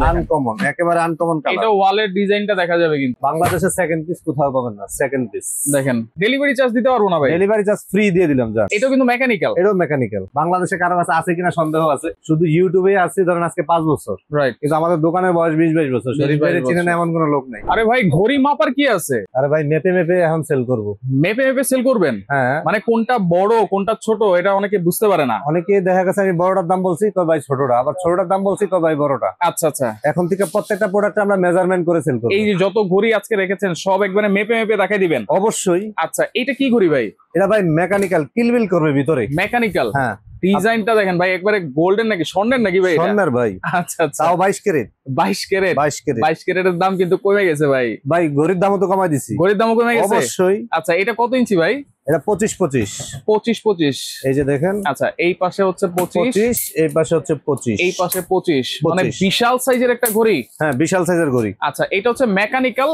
Uncommon, একেবারে uncommon colour. এটা ওয়ালের ডিজাইনটা দেখা যাবে কিন্তু বাংলাদেশের সেকেন্ড পিস কোথাও পাবেন না, সেকেন্ড পিস। দেখেন ডেলিভারি চার্জ দিতে পারবো না ভাই? ডেলিভারি চার্জ ফ্রি দিয়ে দিলাম যা। এটা কিন্তু মেকানিক্যাল। এটাও মেকানিক্যাল। বাংলাদেশে কারো কাছে আছে কিনা সন্দেহ আছে, শুধু ইউটিউবে আছে ধরেন আজকে 5 বছর, রাইট। কিন্তু আমাদের দোকানের বয়স 20-22 বছর। শরীফ ভাইরে চিনে না এমন কোনো লোক নাই। আরে ভাই ঘড়ি মাপার কি আছে? আরে ভাই মেপে মেপে এখন সেল করব। মেপে মেপে সেল করবেন? হ্যাঁ। মানে কোনটা বড় কোনটা ছোট এটা অনেকে বুঝতে পারে না। অনেকে দেখা গেছে আমি বড়টার দাম বলছি কয় ভাই ছোটটা, আবার ছোটটার দাম বলছি কয় ভাই বড়টা। আচ্ছা আচ্ছা। এখন থেকে প্রত্যেকটা প্রোডাক্ট আমরা মেজারমেন্ট করে সেল করব। এই যে যত ঘড়ি আজকে রেখেছেন সব একবারে মেপে মেপে দেখাই দিবেন? অবশ্যই। আচ্ছা এটা কি ঘড়ি ভাই? এটা ভাই মেকানিক্যাল, কিলবিল করবে ভিতরে। মেকানিক্যাল? হ্যাঁ। ডিজাইনটা দেখেন ভাই, একবারে গোল্ডেন নাকি স্বর্ণের নাকি ভাই? স্বর্ণের ভাই। আচ্ছা আচ্ছা। তাও 22 ক্যারেট। 22 ক্যারেট? 22 ক্যারেট। 22 ক্যারেটের দাম কিন্তু কমে গেছে ভাই। ভাই ঘড়ির দামও তো কমাই দিছি। ঘড়ির দামও কমে গেছে? অবশ্যই। আচ্ছা এটা কত ইঞ্চি ভাই? এটা 25-25। 25-25। এই যে দেখেন। আচ্ছা এই পাশে হচ্ছে 25, এই পাশে হচ্ছে 25, এই পাশে 25, মানে 25 বিশাল সাইজের একটা ঘড়ি। হ্যাঁ বিশাল সাইজের ঘড়ি। আচ্ছা এটা হচ্ছে মেকানিক্যাল।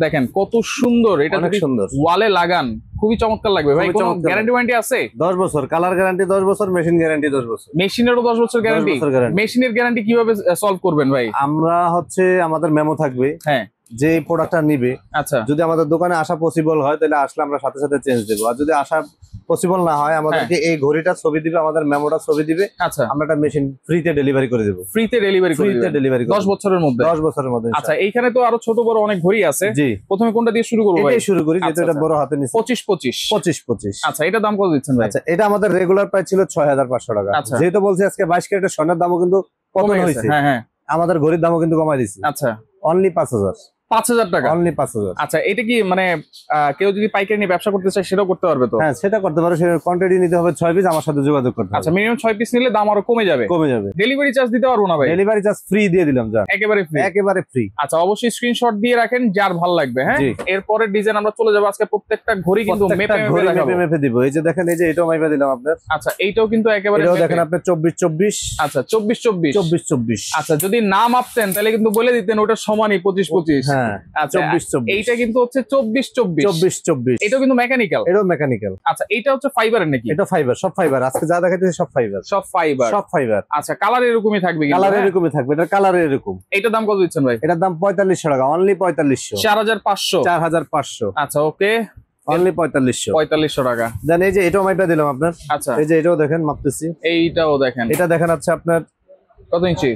দেখেন কত সুন্দর, এটা অনেক যদি সুন্দর। ওয়ালে লাগান খুবই চমৎকার লাগবে ভাই। খুবই কোনো চমৎকার গ্যারান্টি ওয়ারেন্টি আছে? 10 বছর, কালার গ্যারান্টি 10 বছর, মেশিন গ্যারান্টি 10 বছর। মেশিনেরও 10 বছর গ্যারান্টি? 10 বছর guarantee। মেশিনের গ্যারান্টি কিভাবে সলভ করবেন ভাই? আমরা হচ্ছে আমাদের মেমো থাকবে, হ্যাঁ যে প্রোডাক্টটা নিবে আচ্ছা যদি আমাদের দোকানে আসা পসিবল হয় তাহলে আসলে আমরা সাথে সাথে চেঞ্জ দেবো, আর যদি আসা পসিবল না হয় আমাদেরকে এই ঘড়িটা ছবি দিবে, আমাদের মেমোটা ছবি দিবে, আচ্ছা আমরা একটা মেশিন ফ্রিতে ডেলিভারি করে দেবো। ফ্রিতে ডেলিভারি করে ফ্রিতে দিবেন? ডেলিভারি 10 বছরের মধ্যে? 10 বছরের মধ্যে। আচ্ছা এইখানে তো আরো ছোট বড় অনেক ঘড়ি আছে, জি। প্রথমে কোনটা দিয়ে শুরু করবো ভাই? এটাই শুরু করি, যেহেতু আচ্ছা, এটা আচ্ছা। বড় হাতে নিচ্ছি। 25-25। 25-25। আচ্ছা এটা দাম কত দিচ্ছেন ভাই? আচ্ছা এটা আমাদের রেগুলার প্রাইস ছিল 6500 টাকা। আচ্ছা। যেহেতু বলছি আজকে 22 ক্যারেটের স্বর্ণের দামও কিন্তু কমে পতন গেছে? হয়েছে, হ্যাঁ হ্যাঁ। আমাদের ঘড়ির দামও কিন্তু কমাই দিচ্ছি। আচ্ছা অনলি 5000। 5000 টাকা? অনলি 5000। আচ্ছা এটা কি মানে কেউ যদি পাইকারি নিয়ে ব্যবসা করতে চায় সেটাও করতে পারবে তো? হ্যাঁ সেটা করতে পারো, সেটা কোয়ান্টিটি নিতে হবে 6 পিস, আমার সাথে যোগাযোগ করতে আচ্ছা হবে। মিনিমাম 6 পিস নিলে দাম আরো কমে যাবে? কমে যাবে। ডেলিভারি চার্জ দিতে পারবো না ভাই? ডেলিভারি চার্জ ফ্রি দিয়ে দিলাম যা। একেবারে ফ্রি? একেবারে ফ্রি। আচ্ছা অবশ্যই স্ক্রিনশট দিয়ে রাখেন যার ভালো লাগবে। হ্যাঁ জি। এরপরের ডিজাইন আমরা চলে যাবো। আজকে প্রত্যেকটা ঘড়ি কিন্তু মেপে মেপে দেখাবো। মেপে দিব। এই যে দেখেন, এই যে এটাও মাইপা দিলাম আপনার। আচ্ছা এইটাও কিন্তু একেবারে এটাও মেপে। দেখেন আপনার 24-24। আচ্ছা 24-24। 24-24। আচ্ছা যদি না মাপতেন তাহলে কিন্তু বলে দিতেন ওটা সমানই 25-25। হ্যাঁ আচ্ছা 24-24। এইটা কিন্তু হচ্ছে 24-24। 24-24। এটাও কিন্তু মেকানিক্যাল? এটাও মেকানিক্যাল। আচ্ছা এইটা হচ্ছে ফাইবারের নাকি? এটা ফাইবার, সব ফাইবার। আজকে যা দেখাইতেছি সব ফাইবার। সব ফাইবার? সব ফাইবার। আচ্ছা কালার এরকমই থাকবে কিন্তু? কালার হ্যাঁ? এরকমই থাকবে, এটা কালার এরকম। এইটার দাম কত দিচ্ছেন ভাই? এটার দাম 4500 টাকা। অনলি 4500। 4500? 4500। আচ্ছা ওকে অনলি 4500। 4500 টাকা। দেন এই যে এটাও মাইপা দিলাম আপনার। আচ্ছা এই যে এটাও দেখেন মাপতেছি। এইটাও দেখেন। এটা দেখেন হচ্ছে আপনার কত ইঞ্চি?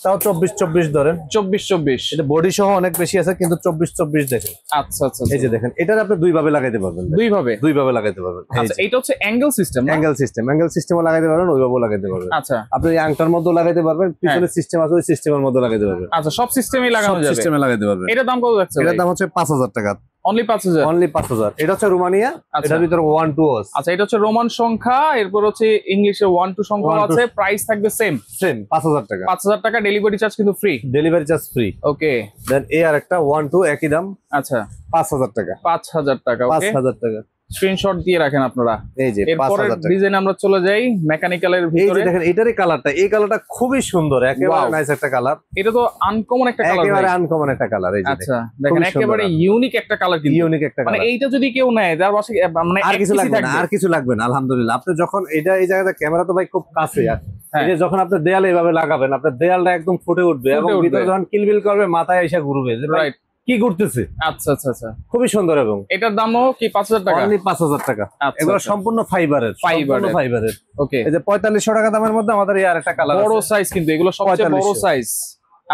তাও 24-24 ধরেন। 24-24? এটা বডি সহ অনেক বেশি আছে, কিন্তু 24-24 দেখেন। আচ্ছা আচ্ছা। এই যে দেখেন, এটার আপনি দুই ভাবে লাগাইতে পারবেন। দুই ভাবে? দুই ভাবে লাগাইতে পারবেন। আচ্ছা এটা হচ্ছে angle system? Angle system. Angle সিস্টেমও লাগাইতে পারবেন, ওইভাবেও লাগাইতে পারবেন। আচ্ছা আপনি আংটার মধ্যে লাগাইতে পারবেন, পিছনে সিস্টেম আছে ওই সিস্টেমের মধ্যে লাগাইতে পারবেন। আচ্ছা সব সিস্টেমই লাগানো যাবে? সিস্টেমে লাগাইতে পারবেন। এটার দাম কত যাচ্ছে? এটার দাম হচ্ছে 5000 টাকা। অনলি 5000? অনলি 5000। এটা হচ্ছে রোমানিয়া। এটার ভিতরে 1 2 আছে। আচ্ছা এটা হচ্ছে রোমান সংখ্যা, এরপর হচ্ছে ইংলিশে 1 2 সংখ্যা 1 2 আছে। প্রাইস থাকবে সেম? সেম 5000 টাকা। 5000 টাকা। ডেলিভারি চার্জ কিন্তু free? Delivery charge free. Okay. Then এই আরেকটা 1 2 একই দাম। আচ্ছা 5000 টাকা। 5000 টাকা। ওকে 5000 টাকা। স্ক্রিনশট দিয়ে রাখেন আপনারা। এই যে এরপরে 5000 টাকা। ডিজাইন আমরা চলে যাই মেকানিক্যালের এই ভিতরে। যে দেখেন এটারই কালারটা, এই কালারটা খুবই সুন্দর, একেবারে Wow. নাইস একটা কালার। এটা তো আনকমন একটা কালার। একেবারে আনকমন একটা কালার। এই যে আচ্ছা দেখেন একেবারে ইউনিক একটা কালার কিন্তু। ইউনিক একটা মানে কালার। এইটা যদি কেউ নেয় তার পাশে মানে আর এক কিছু piece-ই লাগবে না, থাকবে। আর কিছু লাগবে না। আলহামদুলিল্লাহ। আপনি যখন এটা এই জায়গাটা ক্যামেরা তো ভাই খুব কাছে, আর হ্যাঁ। এই যে যখন আপনি দেয়ালে এভাবে লাগাবেন, আপনার দেয়ালটা একদম ফুটে উঠবে, এবং ফুটে ভিতরে উঠবে। যখন কিলবিল করবে মাথায় এসে ঘুরবে যে ভাই রাইট। কি ঘুরতেছে। আচ্ছা আচ্ছা আচ্ছা। খুবই সুন্দর। এবং এটার দামও কি 5000 টাকা? অনলি 5000 টাকা। আচ্ছা, এগুলো আচ্ছা। সম্পূর্ণ ফাইবারের। ফাইবারের। ফাইবারের। ওকে। এই যে 4500 টাকা দামের মধ্যে আমাদের এই আরেকটা কালার বড় আছে। সাইজ কিন্তু এগুলো সবচেয়ে বড় 4500 সাইজ।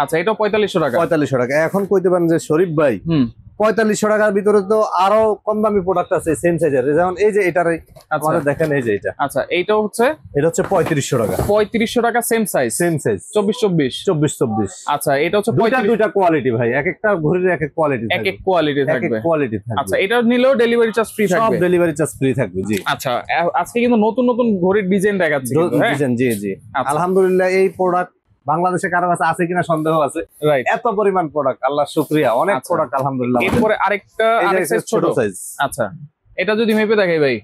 আচ্ছা এটাও 4500 টাকা? 4500 টাকা। এখন কইতে পারেন যে শরীফ ভাই 4500 টাকার ভিতরে তো আরো কম দামি প্রোডাক্ট আছে সেম সাইজের, যেমন এই যে এটারই আমাদের দেখেন, এই যে এটা। আচ্ছা এইটাও হচ্ছে? এটা হচ্ছে 3500 টাকা। 3500 টাকা সেম সাইজ? Same size 24-24? 24-24। আচ্ছা এটা হচ্ছে দুইটা কোয়ালিটি ভাই, এক একটা ঘড়ির এক এক কোয়ালিটি এক এক কোয়ালিটি থাকবে। কোয়ালিটি থাকবে। আচ্ছা এটা নিলেও ডেলিভারি চার্জ ফ্রি সব থাকবে? ডেলিভারি চার্জ ফ্রি থাকবে। জি। আচ্ছা আজকে কিন্তু নতুন নতুন ঘড়ির ডিজাইন দেখাচ্ছি কিন্তু, হ্যাঁ? জি জি। আচ্ছা। আলহামদুলিল্লাহ এই প্রোডাক্ট বাংলাদেশে কারো কাছে আছে কিনা সন্দেহ আছে। রাইট। এত পরিমাণ প্রোডাক্ট, আল্লাহ শুকরিয়া, অনেক আচ্ছা। প্রোডাক্ট আলহামদুলিল্লাহ। এরপরে আরেকটা আরেক সাইজ ছোট সাইজ। আচ্ছা এটা যদি মেপে দেখাই ভাই?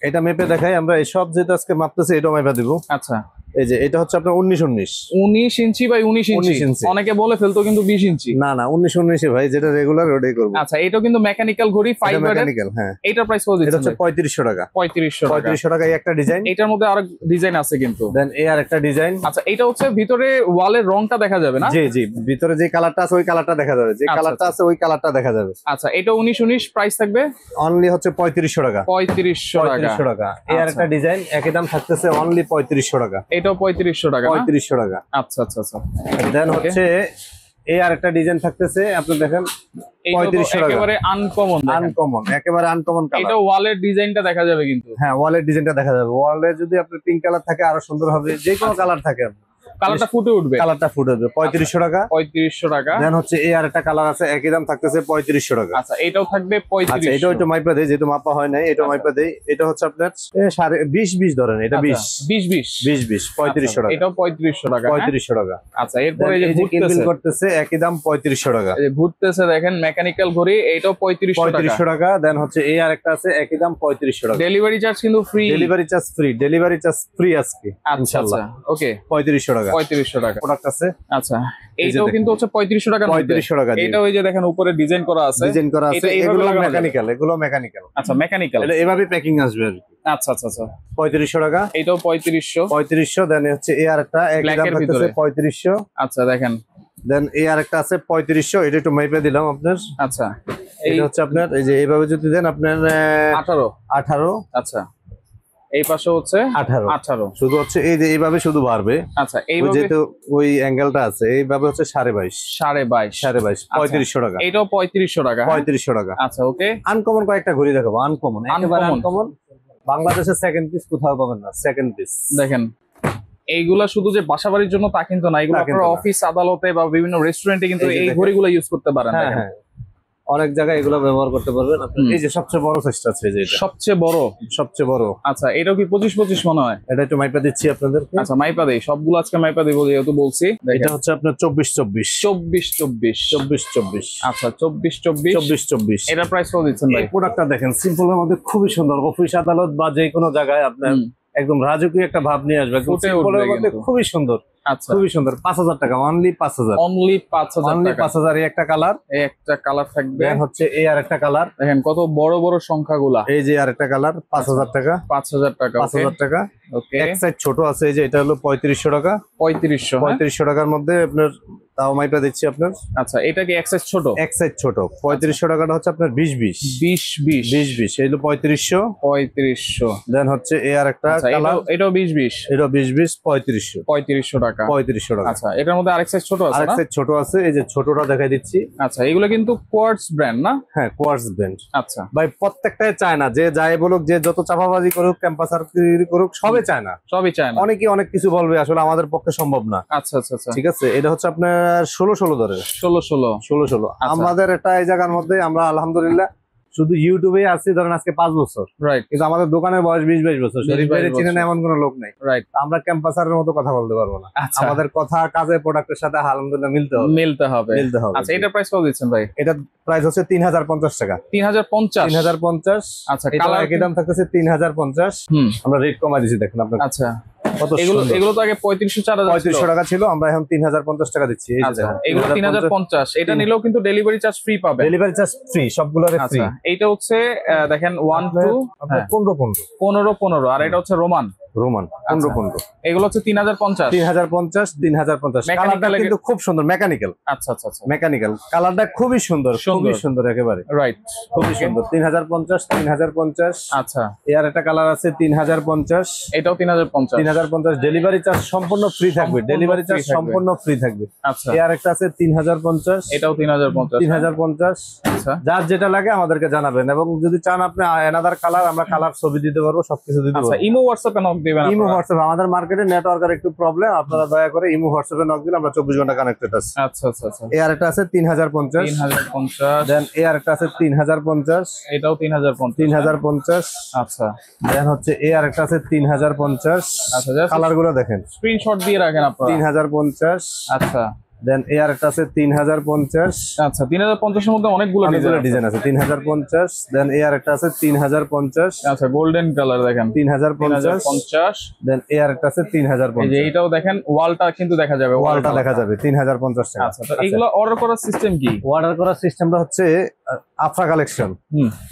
এটা মেপে দেখাই আমরা। এই সব যেটা আজকে মাপতেছি এটাও মেপে দিব। আচ্ছা এই যে এটা হচ্ছে আপনার 19 ইঞ্চি বাই 19 19 ইঞ্চি। ইঞ্চি। অনেকে বলে ফেলতো কিন্তু 20 ইঞ্চি। না না 19 ভাই, যেটা রেগুলার ওটাই করবো। আচ্ছা, এটাও কিন্তু মেকানিক্যাল ঘড়ি, ফাইবারের। মেকানিক্যাল, হ্যাঁ। এটার প্রাইস কত এটা দিচ্ছেন হচ্ছে ভাই? 3500 টাকা। 3500 টাকা। 3500 টাকায় একটা ডিজাইন। এটার মধ্যে আরো ডিজাইন আছে কিন্তু। দেন এই আর একটা ডিজাইন। আচ্ছা, এটা হচ্ছে ভিতরে ওয়ালের রংটা দেখা যাবে না? জি জি, ভিতরে যে কালারটা আছে ওই কালারটা দেখা যাবে, যে আচ্ছা, কালারটা আছে ওই কালারটা দেখা যাবে। আচ্ছা, এটা 19 প্রাইস থাকবে অনলি হচ্ছে 3500 টাকা। 3500 টাকা। 3500 টাকা। এই আর আচ্ছা। একটা ডিজাইন, একই দাম থাকতেছে অনলি 3500 টাকা। এটাও 3500 টাকা না? 3500 টাকা। আচ্ছা আচ্ছা আচ্ছা। দেন Okay. হচ্ছে এই আর একটা ডিজাইন থাকতেছে, আপনি দেখেন এইটা তো 3500 টাকা। একেবারে আনকমন। আনকমন, একেবারে আনকমন এটা কালার। ওয়ালের ডিজাইনটা দেখা যাবে কিন্তু। হ্যাঁ, ওয়ালের ডিজাইনটা দেখা যাবে। ওয়ালে যদি আপনার পিঙ্ক কালার থাকে আরো সুন্দর হবে, যে কোনো কালার থাকে কালারটা ফুটে উঠবে। কালারটা ফুটে যাবে। 3500 টাকা। 3500 টাকা। দেন হচ্ছে এই আর একটা কালার আছে, একই দাম থাকতেছে 3500 টাকা। আচ্ছা, এটাও থাকবে আচ্ছা, 3500। এটাও একটু মাইপা দেয়, যেহেতু মাপা হয় নাই, এটা মাইপা দেয়। এটা হচ্ছে আপনার 20 ধরেন, এটা 20 20 3500 টাকা। এটাও 3500 টাকা। 3500 টাকা। আচ্ছা, এরপরে এই যে কিনবিল ঘুরতেছে, করতেছে, একই দাম 3500 টাকা। এই যে ঘুরতেছে দেখেন মেকানিক্যাল ঘড়ি, এটাও 3500 টাকা। 3500 টাকা। দেন হচ্ছে এই আর একটা আছে, একই দাম 3500 টাকা। ডেলিভারি চার্জ কিন্তু free. Delivery charge free, delivery charge free আজকে আচ্ছা ইনশাআল্লাহ। আচ্ছা, ওকে। 3500 টাকা 3500 টাকা। প্রোডাক্ট আছে। আচ্ছা, এই যে এইটাও দেখেন। কিন্তু হচ্ছে 3500 টাকার মধ্যে। 3500 টাকা দিয়ে এটা ওই যে দেখেন উপরে ডিজাইন করা আছে। ডিজাইন করা আছে, এটা এইভাবে এগুলো লাগানো মেকানিক্যাল, এগুলো মেকানিক্যাল। আচ্ছা, মেকানিক্যাল। এটা এভাবে প্যাকিং আসবে আর কি। আচ্ছা আচ্ছা আচ্ছা। 3500 টাকা। এটাও 3500। 3500। দেন হচ্ছে এই আর একটা, একই Black দাম এর থাকতেছে ভিতরে। 3500। আচ্ছা, দেখেন। দেন এই আর একটা আছে 3500, এটা একটু মাইপে দিলাম আপনার। আচ্ছা, এই এটা হচ্ছে আপনার, এই যে এইভাবে যদি দেন আপনার 18। 18। আচ্ছা, এই পাশে হচ্ছে 18। 18। শুধু হচ্ছে এই যে এইভাবে শুধু বাড়বে। আচ্ছা, ওই এইভাবে যেহেতু ওই অ্যাঙ্গেলটা আছে, এইভাবে হচ্ছে 22.5। 22.5। 3500 টাকা। এটাও 3500 টাকা। 3500 টাকা। আচ্ছা, ওকে। আনকমন কয়েকটা ঘড়ি দেখাবো, আনকমন, একেবারে Uncommon। আনকমন। বাংলাদেশের সেকেন্ড পিস কোথাও পাবেন না, সেকেন্ড পিস। দেখেন, এইগুলা শুধু যে বাসাবাড়ির জন্য তা কিন্তু না, এগুলো তা কিন্তু আপনারা না। অফিস আদালতে বা বিভিন্ন রেস্টুরেন্টে কিন্তু এই যে এই দেখেন। ঘড়িগুলো ইউজ করতে পারেন। হ্যাঁ দেখেন, হ্যাঁ, অনেক জায়গায় এগুলো ব্যবহার করতে পারবেন আপনি। হুম। এই যে সবচেয়ে বড় সাইজটা আছে, এই যে এটা সবচেয়ে বড়। সবচেয়ে বড়। আচ্ছা, এটাও কি 25 মনে হয়? এটা একটু মাইপা দিচ্ছি আপনাদেরকে। আচ্ছা, মাইপা দেই, সবগুলো আজকে মাইপা দেবো যেহেতু বলছি। এটা দেখেন, হচ্ছে আপনার 24-24। 24 আচ্ছা, 24 24-24। এটার প্রাইস কত দিচ্ছেন ভাই? এই প্রোডাক্টটা দেখেন, সিম্পলের মধ্যে খুবই সুন্দর। অফিস আদালত বা যে কোনো জায়গায় আপনার হুম। একদম রাজকীয় একটা ভাব নিয়ে আসবে। একদম ফুটে সিম্পলের উঠবে মধ্যে কিন্তু। খুবই সুন্দর, আচ্ছা, খুবই সুন্দর। 5000 টাকা, অনলি 5000। অনলি 5000 অনলি টাকা। 5000। এই একটা কালার। এই একটা কালার থাকবে। দেন হচ্ছে এই আর একটা কালার। দেখেন কত বড় বড় সংখ্যাগুলা। এই যে আর একটা কালার, 5000 টাকা। 5000 টাকা। 5000 টাকা। ওকে, এক সাইড ছোট আছে, এই যে এটা হলো 3500 টাকা। 3500। 3500 টাকার মধ্যে আপনার, তাও মাইপা দিচ্ছি আপনার। আচ্ছা, এটা কি এক্সেস ছোট? এক সাইড ছোট। 3500 টাকাটা হচ্ছে আপনার 20-20। 20 এই হলো 3500। 3500। দেন হচ্ছে এই আর একটা আচ্ছা, কালার, এটাও 20 এটা 20-20, 3500। 3500 টাকা। 3500 টাকা। আচ্ছা, এটার মধ্যে আরেক সাইজ ছোট আছে আরেক না? সাইড ছোট আছে, এই যে ছোটটা দেখাই দিচ্ছি। আচ্ছা, এগুলো কিন্তু কোয়ার্টজ ব্র্যান্ড না? হ্যাঁ, কোয়ার্টজ ব্র্যান্ড। আচ্ছা, ভাই প্রত্যেকটাই চায় না, যে যাই বলুক, যে যত চাপাবাজি করুক, ক্যাম্পাসার করুক, সবে চায় না। সবই চায় না। অনেকে অনেক কিছু বলবে, আসলে আমাদের পক্ষে সম্ভব না। আচ্ছা আচ্ছা আচ্ছা। ঠিক আছে, এটা হচ্ছে আপনার 16 ধরে। 16। 16। আমাদের এটা এই জায়গার মধ্যে আমরা আলহামদুলিল্লাহ শুধু ইউটিউবে আছি ধরেন আজকে 5 বছর, রাইট কিন্তু আমাদের দোকানের বয়স 20-22 বছর। 20-22 শরীফ ভাইরে চিনেন বছর। এমন কোনো লোক নাই। রাইট। আমরা ক্যাম্পাসারের মতো কথা বলতে পারবো না। আচ্ছা, আমাদের কথা কাজে প্রোডাক্টের সাথে আলহামদুলিল্লাহ মিলতে হবে। মিলতে হবে। মিলতে হবে। আচ্ছা, এটার প্রাইস কত দিচ্ছেন ভাই? এটা প্রাইস হচ্ছে 3050 টাকা। 3050। 3050। আচ্ছা, এটা কালার একই দাম থাকতেছে 3050। হুম। আমরা রেট কমাই দিছি, দেখেন আপনার আচ্ছা, কত এগুলো সুন্দর। এগুলো তো আগে 3500-4000 3500 টাকা ছিল, আমরা এখন 3050 টাকা দিচ্ছি। এই যে আচ্ছা, দেখেন, এগুলো 3050। এটা নিলেও কিন্তু ডেলিভারি চার্জ ফ্রি পাবে। ডেলিভারি চার্জ ফ্রি, সবগুলোরে ফ্রি। আচ্ছা, এইটা হচ্ছে দেখেন 1 2 আপনার 15-15। 15 আর এটা হচ্ছে রোমান। রোমান 15-15। এগুলো হচ্ছে 3050। 3050। কালারটা Mechanical কিন্তু খুব সুন্দর, মেকানিক্যাল। আচ্ছা আচ্ছা আচ্ছা, মেকানিক্যাল কালারটা খুবই সুন্দর, খুবই সুন্দর একেবারে, রাইট, খুবই সুন্দর। 3050। আচ্ছা, এর একটা কালার আছে 3050। এটাও 3050। 3050 ডেলিভারি চার্জ সম্পূর্ণ ফ্রি থাকবে, সম্পূর্ণ ডেলিভারি চার্জ free থাকবে। সম্পূর্ণ ফ্রি থাকবে। আচ্ছা, এর একটা আছে 3050। এটাও 3050। 3050। আচ্ছা, যার যেটা লাগে আমাদেরকে জানাবেন, এবং যদি চান আপনি অ্যানাদার কালার, আমরা কালার ছবি দিতে পারবো, সবকিছু দিতে আচ্ছা, পারবো। ইমো হোয়াটসঅ্যাপে নক দিবেন ইমো আপনারা। হোয়াটসঅ্যাপ, আমাদের মার্কেটে নেটওয়ার্কের একটু প্রবলেম, আপনারা দয়া করে ইমো হোয়াটসঅ্যাপে নক দিলে আমরা 24 ঘন্টা কানেক্টেড আছি। আচ্ছা আচ্ছা আচ্ছা, এর একটা আছে 3050। 3050। দেন এর একটা আছে 3050। এটাও 3050। 3050। আচ্ছা দেন হচ্ছে এর একটা আছে 3050। আচ্ছা, জাস্ট কালার গুলো দেখেন, স্ক্রিনশট দিয়ে রাখেন আপনারা। 3050। আচ্ছা, দেন এর একটা আছে 3050। আচ্ছা 3050 এর মধ্যে অনেকগুলো ডিজাইন আছে 3050। দেন এর একটা আছে 3050। আচ্ছা গোল্ডেন কালার দেখেন 3050। দেন এর একটা আছে 3050। এই যে এইটাও দেখেন ওয়ালটা কিন্তু দেখা যাবে, ওয়ালটা দেখা যাবে 3050 টাকা। আচ্ছা তো এগুলো অর্ডার করার সিস্টেম কি? অর্ডার করার সিস্টেমটা হচ্ছে Afra collection,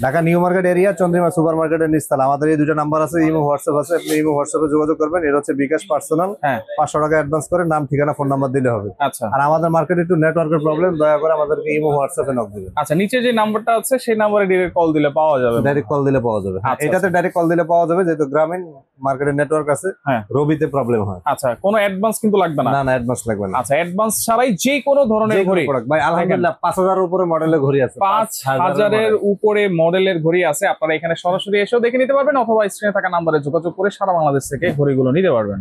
Dhaka new market area, Chandrima super মার্কেটের নিচতলা। আমাদের এই দুটো নাম্বার আছে, ইমো হোয়াটসঅ্যাপ আছে, আপনি ইমো হোয়াটসঅ্যাপে যোগাযোগ করবেন। এটা হচ্ছে বিকাশ পার্সোনাল, 500 টাকা অ্যাডভান্স করে নাম ঠিকানা ফোন নাম্বার দিলে হবে। আচ্ছা আর আমাদের মার্কেটে একটু নেটওয়ার্কের প্রবলেম, দয়া করে আমাদেরকে ইমো হোয়াটসঅ্যাপে নক দিবেন। আচ্ছা নিচে যে নাম্বারটা আছে সেই নাম্বারে ডাইরেক্ট কল দিলে পাওয়া যাবে, ডাইরেক্ট কল দিলে পাওয়া যাবে। আচ্ছা, এটাতে ডাইরেক্ট কল দিলে পাওয়া যাবে, যেহেতু গ্রামীণ মার্কেটের নেটওয়ার্ক আছে, রবিতে প্রবলেম হয়। আচ্ছা কোনো অ্যাডভান্স কিন্তু লাগবে না? না অ্যাডভান্স লাগবে না। আচ্ছা অ্যাডভান্স ছাড়াই যে কোনো ধরনের ঘড়ি ভাই আলহামদুলিল্লাহ 5000 এর উপরে মডেলের ঘড়ি আছে, 5000 এর উপরে মডেলের ঘড়ি আছে। আপনারা এখানে সরাসরি এসেও দেখে নিতে পারবেন অথবা স্ক্রিনে থাকা নাম্বারে যোগাযোগ করে সারা বাংলাদেশ থেকে ঘড়িগুলো নিতে পারবেন।